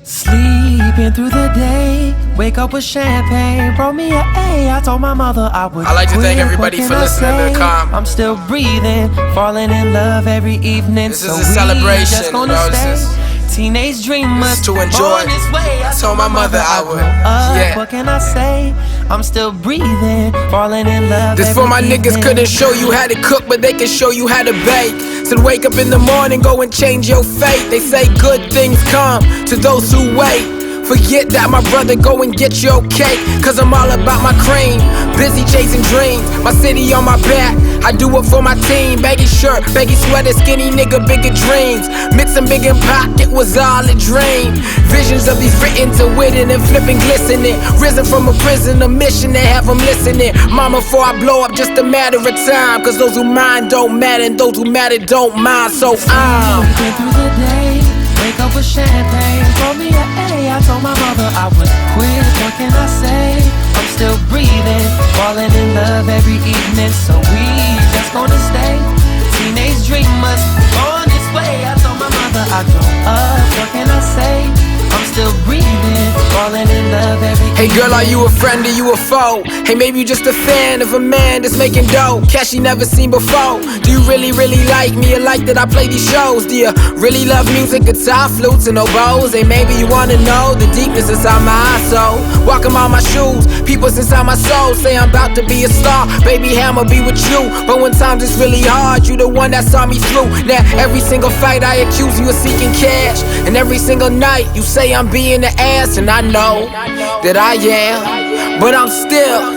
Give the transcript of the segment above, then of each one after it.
Sleeping through the day, wake up with champagne, brought me an A. I told my mother I would. I'd like to thank everybody for listening to the calm. I'm still breathing, falling in love every evening. This is a celebration, just gonna stay. Teenage dreamers to enjoy. I told my mother I would. Yeah. What can I say? I'm still breathing, falling in love. This for my niggas couldn't show you how to cook, but they can show you how to bake. Said wake up in the morning, go and change your fate. They say good things come to those who wait. Forget that, my brother, go and get your cake. Cause I'm all about my cream, busy chasing dreams. My city on my back, I do it for my team. Baggy shirt, baggy sweater, skinny nigga, bigger dreams. Mixing big and pocket was all a dream. Visions of these written to witting and flipping, glistening. Risen from a prison, a mission to have them listening. Mama, before I blow up, just a matter of time. Cause those who mind don't matter, and those who matter don't mind. So I'm through the day, wake up with champagne, pour me an A. I told my mother I would quit, what can I say? I'm still breathing, falling in love every evening. So we just gonna stay teenage dreamers on this way. I told my mother I'd grow up, what can I say? I'm still breathing, falling in love every evening. Hey girl, are you a friend or you a foe? Hey, maybe you just a fan of a man that's making dough, cash you never seen before. Do you really like me or like that I play these shows? Do you really love music, guitar, flutes, and oboes? Hey, maybe you wanna know the deepness inside my soul. Walking on my shoes, people inside my soul say I'm about to be a star. Baby, I'ma be with you, but when times it's really hard, you the one that saw me through. Now every single fight I accuse you of seeking cash, and every single night you say I'm being the ass, and I know that I am, but I'm still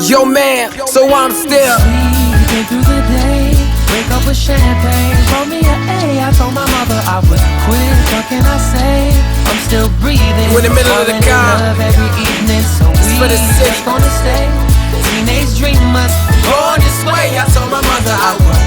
your man, so I'm still sleeping through the day, wake up with champagne, pour me an A. I told my mother I would quit, what can I say? I'm still breathing, we're in the middle of the calm every evening. So we for the city. Just gonna stay teenage dreamers on this way. I told my mother I would.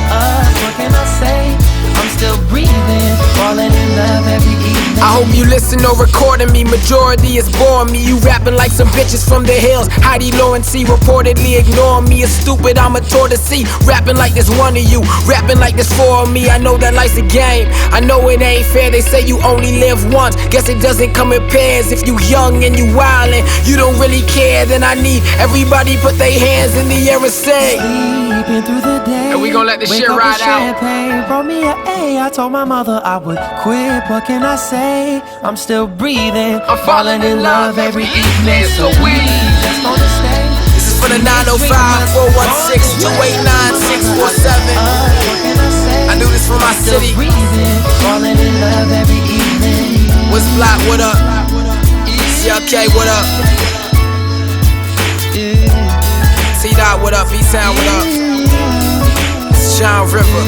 What can I say? I'm still breathing, falling in love every evening. I hope you listen or recording me, majority is boring me. You rapping like some bitches from the hills. Heidi Lawrence reportedly ignoring me. It's stupid, I'm a tour to see. Rapping like there's one of you, rapping like there's four of me. I know that life's a game, I know it ain't fair. They say you only live once, guess it doesn't come in pairs. If you young and you wildin', you don't really care, then I need everybody put their hands in the air and say sleeping through the day, and we gon' let the shit ride out. Brought me an A. I told my mother I would quit, what can I say? I'm still breathing, I'm falling in love every evening. So we just gonna stay. This is for the 905-416-289-647. I do this for my city. Breathing, falling in love every evening. What's Black, what up? CLK, what up? C-Dot, what up? E-Sound, what up? It's John River.